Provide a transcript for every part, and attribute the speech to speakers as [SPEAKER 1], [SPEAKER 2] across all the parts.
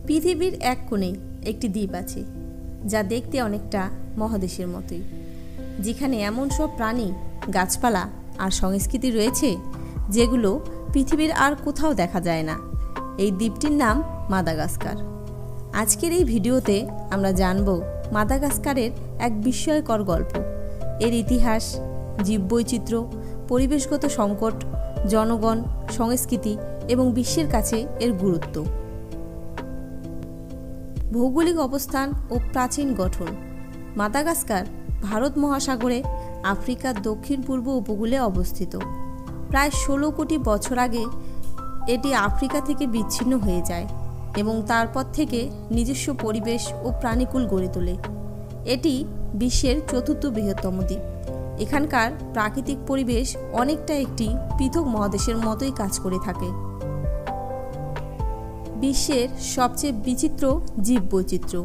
[SPEAKER 1] পৃথিবীর এক কোণে একটি দ্বীপ আছে, যা দেখতে অনেকটা মহাদেশের মতোই, যেখানে এমন সব প্রাণী, গাছপালা আর সংস্কৃতি রয়েছে যেগুলো পৃথিবীর আর কোথাও দেখা যায় না। এই দ্বীপটির নাম মাদাগাস্কার। আজকের এই ভিডিওতে আমরা জানব মাদাগাস্কারের এক বিস্ময়কর গল্প, এর ইতিহাস, জীববৈচিত্র্য, পরিবেশগত সংকট, জনগণ, সংস্কৃতি এবং বিশ্বের কাছে এর গুরুত্ব। ভৌগোলিক অবস্থান ও প্রাচীন গঠন। মাদাগাস্কার ভারত মহাসাগরে আফ্রিকার দক্ষিণ পূর্ব উপকূলে অবস্থিত। প্রায় 16 কোটি বছর আগে এটি আফ্রিকা থেকে বিচ্ছিন্ন হয়ে যায় এবং তারপর থেকে নিজস্ব পরিবেশ ও প্রাণীকুল গড়ে তোলে। এটি বিশ্বের চতুর্থ বৃহত্তম দ্বীপ। এখানকার প্রাকৃতিক পরিবেশ অনেকটা একটি পৃথক মহাদেশের মতোই কাজ করে থাকে। বিশ্বের সবচেয়ে বিচিত্র জীববৈচিত্র্য।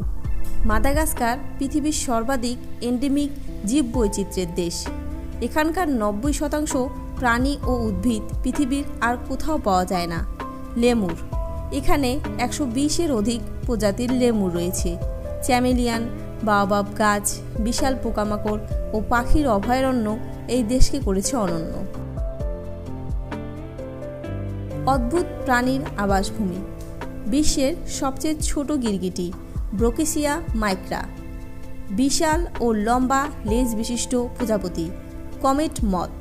[SPEAKER 1] মাদাগাস্কার পৃথিবীর সর্বাধিক এন্ডেমিক জীববৈচিত্র্যের দেশ। এখানকার 90% প্রাণী ও উদ্ভিদ পৃথিবীর আর কোথাও পাওয়া যায় না। লেমুর। এখানে 120-এর অধিক প্রজাতির লেমুর রয়েছে। চ্যামেলিয়ান, বাওবাব গাছ, বিশাল পোকামাকড় ও পাখির অভয়ারণ্য এই দেশকে করেছে অনন্য। অদ্ভুত প্রাণীর আবাসভূমি। বিশ্বের সবচেয়ে ছোট গিরগিটি ব্রোকেসিয়া মাইক্রা। বিশাল ও লম্বা লেজ বিশিষ্ট প্রজাপতি কমেট মথ।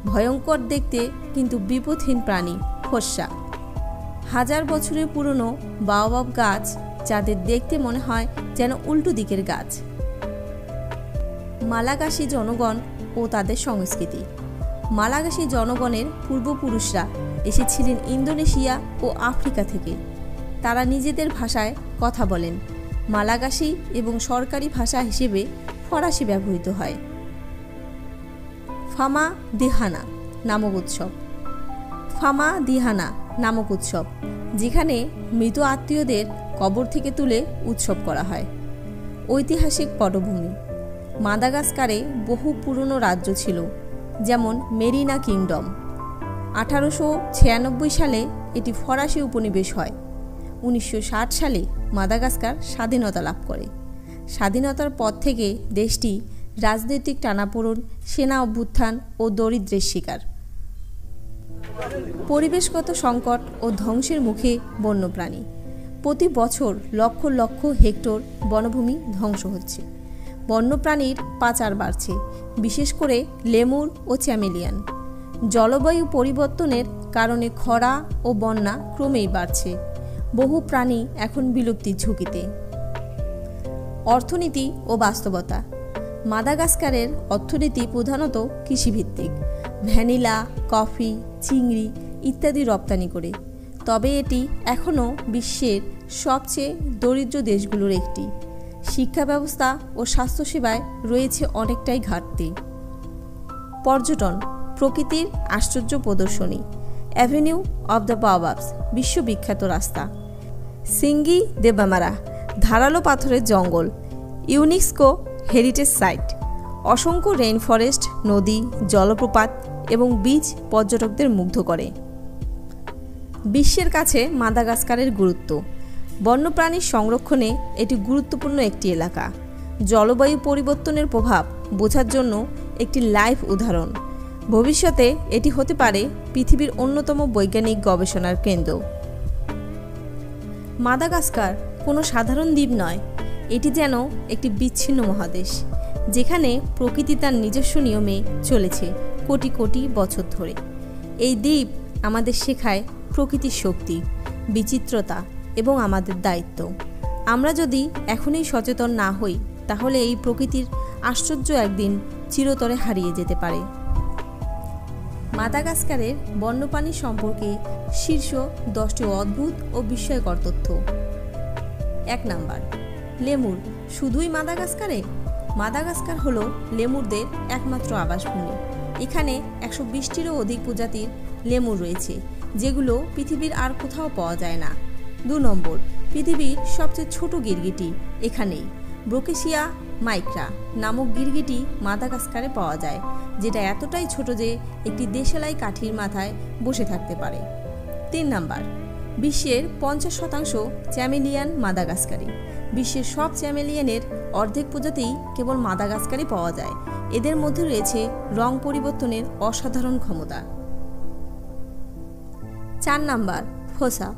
[SPEAKER 1] ভয়ঙ্কর দেখতে কিন্তু বিপদহীন প্রাণী ফর্সা। 1000 বছরের পুরনো বাওবাব গাছ, যাদের দেখতে মনে হয় যেন উল্টো দিকের গাছ। মালাগাসি জনগণ ও তাদের সংস্কৃতি। মালাগাসি জনগণের পূর্বপুরুষরা এসেছিলেন ইন্দোনেশিয়া ও আফ্রিকা থেকে। তারা নিজেদের ভাষায় কথা বলেন। মালাগাসি এবং সরকারি ভাষা হিসেবে ফরাসি ব্যবহৃত হয়। ফামা দিহানা নামক উৎসব। ফামা দিহানা নামক উৎসব, যেখানে মৃত আত্মীয়দের কবর থেকে তুলে উৎসব করা হয়। ঐতিহাসিক পটভূমি। মাদাগাস্কারে বহু পুরনো রাজ্য ছিল, যেমন মেরিনা কিংডম। 1896 সালে এটি ফরাসি উপনিবেশ হয়। 1960 সালে মাদাগাস্কার স্বাধীনতা লাভ করে। স্বাধীনতার পর থেকে দেশটি রাজনৈতিক টানাপোড়েন, সেনা অভ্যুত্থান ও দরিদ্রের শিকার। পরিবেশগত সংকট ও ধ্বংসের মুখে বন্যপ্রাণী। প্রতি বছর লক্ষ লক্ষ হেক্টর বনভূমি ধ্বংস হচ্ছে। বন্যপ্রাণীর পাচার বাড়ছে, বিশেষ করে লেমুর ও চ্যামেলিয়ান। জলবায়ু পরিবর্তনের কারণে খরা ও বন্যা ক্রমেই বাড়ছে। বহু প্রাণী এখন বিলুপ্তির ঝুঁকিতে। অর্থনীতি ও বাস্তবতা। মাদাগাস্কারের অর্থনীতি প্রধানত কৃষিভিত্তিক। ভ্যানিলা, কফি, চিংড়ি ইত্যাদি রপ্তানি করে। তবে এটি এখনও বিশ্বের সবচেয়ে দরিদ্র দেশগুলোর একটি। শিক্ষা ব্যবস্থা ও স্বাস্থ্যসেবায় রয়েছে অনেকটাই ঘাটতি। পর্যটন। প্রকৃতির আশ্চর্য প্রদর্শনী। অ্যাভিনিউ অব দ্য বাওবাবস বিশ্ববিখ্যাত রাস্তা। সিঙ্গি দে বামারা ধারালো পাথরের জঙ্গল, ইউনেস্কো হেরিটেজ সাইট। অসংখ্য রেইনফরেস্ট, নদী, জলপ্রপাত এবং বীচ পর্যটকদের মুগ্ধ করে। বিশ্বের কাছে মাদাগাস্কারের গুরুত্ব। বন্যপ্রাণীর সংরক্ষণে এটি গুরুত্বপূর্ণ একটি এলাকা। জলবায়ু পরিবর্তনের প্রভাব বোঝার জন্য একটি লাইভ উদাহরণ। ভবিষ্যতে এটি হতে পারে পৃথিবীর অন্যতম বৈজ্ঞানিক গবেষণার কেন্দ্র। মাদাগাস্কার কোনো সাধারণ দ্বীপ নয়, এটি যেন একটি বিচ্ছিন্ন মহাদেশ, যেখানে প্রকৃতি তার নিজস্ব নিয়মে চলেছে কোটি কোটি বছর ধরে। এই দ্বীপ আমাদের শেখায় প্রকৃতির শক্তি, বিচিত্রতা এবং আমাদের দায়িত্ব। আমরা যদি এখনই সচেতন না হই, তাহলে এই প্রকৃতির আশ্চর্য একদিন চিরতরে হারিয়ে যেতে পারে। মাদাগাস্কারের বন্যপ্রাণী সম্পর্কে শীর্ষ 10টি অদ্ভুত ও বিস্ময়কর তথ্য। 1 নাম্বার, লেমুর শুধুই মাদাগাস্কারে? মাদাগাস্কার হলো লেমুরদের একমাত্র আবাসভূমি। এখানে 120-টিরও অধিক প্রজাতির লেমুর রয়েছে, যেগুলো পৃথিবীর আর কোথাও পাওয়া যায় না। 2 নম্বর, পৃথিবীর সবচেয়ে ছোট গিরগিটি এখানেই। ব্রোকেসিয়া মাইক্রা নামক গিরগিটি মাদাগাস্কারে পাওয়া যায়, যেটা এতটাই ছোট যে একটি দেশালাই কাঠির মাথায় বসে থাকতে পারে। 3 নাম্বার, বিশ্বের 50% চ্যামেলিয়ান মাদাগাস্কারে। বিশ্বের সব চ্যামেলিয়ানের অর্ধেক প্রজাতিই কেবল মাদাগাস্কারে পাওয়া যায়। এদের মধ্যে রয়েছে রং পরিবর্তনের অসাধারণ ক্ষমতা। 4 নাম্বার, ফোসা,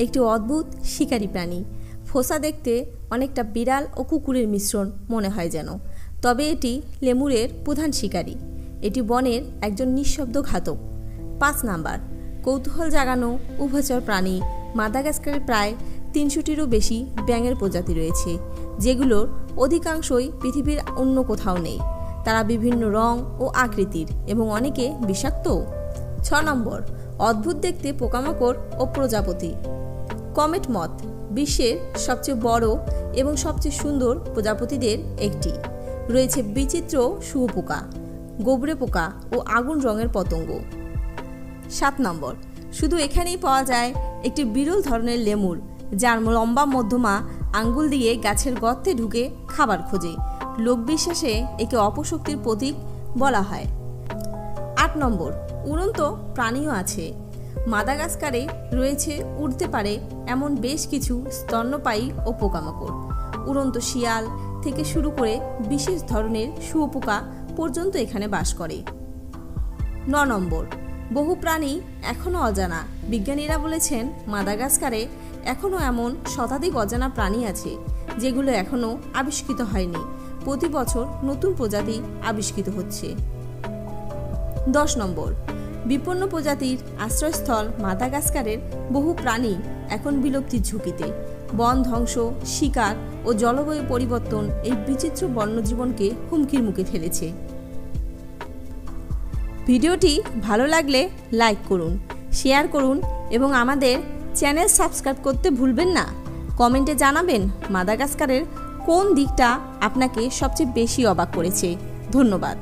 [SPEAKER 1] একটি অদ্ভুত শিকারী প্রাণী। ফোসা দেখতে অনেকটা বিড়াল ও কুকুরের মিশ্রণ মনে হয় যেন, তবে এটি লেমুরের প্রধান শিকারী। এটি বনের একজন নিঃশব্দ ঘাতক। 5 নাম্বার, কৌতূহল জাগানো উভচর প্রাণী। মাদাগাস্কারে প্রায় 300টিরও বেশি ব্যাঙের প্রজাতি রয়েছে, যেগুলোর অধিকাংশই পৃথিবীর অন্য কোথাও নেই। তারা বিভিন্ন রং ও আকৃতির এবং অনেকে বিষাক্ত। 6 নম্বর, অদ্ভুত দেখতে পোকামাকড় ও প্রজাপতি। কমেট মথ বিশ্বের সবচেয়ে বড় এবং সবচেয়ে সুন্দর প্রজাপতিদের একটি। রয়েছে বিচিত্র শুঁয়োপোকা, গোবরে পোকা ও আগুন রঙের পতঙ্গ। 7 নম্বর, শুধু এখানেই পাওয়া যায় একটি বিরল ধরনের লেমুর, যার লম্বা মধ্যমা আঙ্গুল দিয়ে গাছের গর্তে ঢুকে খাবার খোঁজে। লোকবিশ্বাসে একে অপশক্তির প্রতীক বলা হয়। 8 নম্বর, উড়ন্ত প্রাণীও আছে। মাদাগাস্কারে রয়েছে উড়তে পারে এমন বেশ কিছু স্তন্যপায়ী ও পোকামাকড়। উড়ন্ত শিয়াল থেকে শুরু করে বিশেষ ধরনের শুঁয়োপোকা পর্যন্ত এখানে বাস করে। 9 নম্বর, বহু প্রাণী এখনও অজানা। বিজ্ঞানীরা বলেছেন মাদাগাস্কারে এখনও এমন শতাধিক অজানা প্রাণী আছে যেগুলো এখনও আবিষ্কৃত হয়নি। প্রতি বছর নতুন প্রজাতি আবিষ্কৃত হচ্ছে। 10 নম্বর, বিপন্ন প্রজাতির আশ্রয়স্থল মাদাগাস্কারের বহু প্রাণী এখন বিলুপ্তির ঝুঁকিতে। বন ধ্বংস, শিকার ও জলবায়ু পরিবর্তন এই বিচিত্র বন্যজীবনকে হুমকির মুখে ফেলেছে। ভিডিওটি ভালো লাগলে লাইক করুন, শেয়ার করুন এবং আমাদের চ্যানেল সাবস্ক্রাইব করতে ভুলবেন না। কমেন্টে জানাবেন মাদাগাস্কারের কোন দিকটা আপনাকে সবচেয়ে বেশি অবাক করেছে। ধন্যবাদ।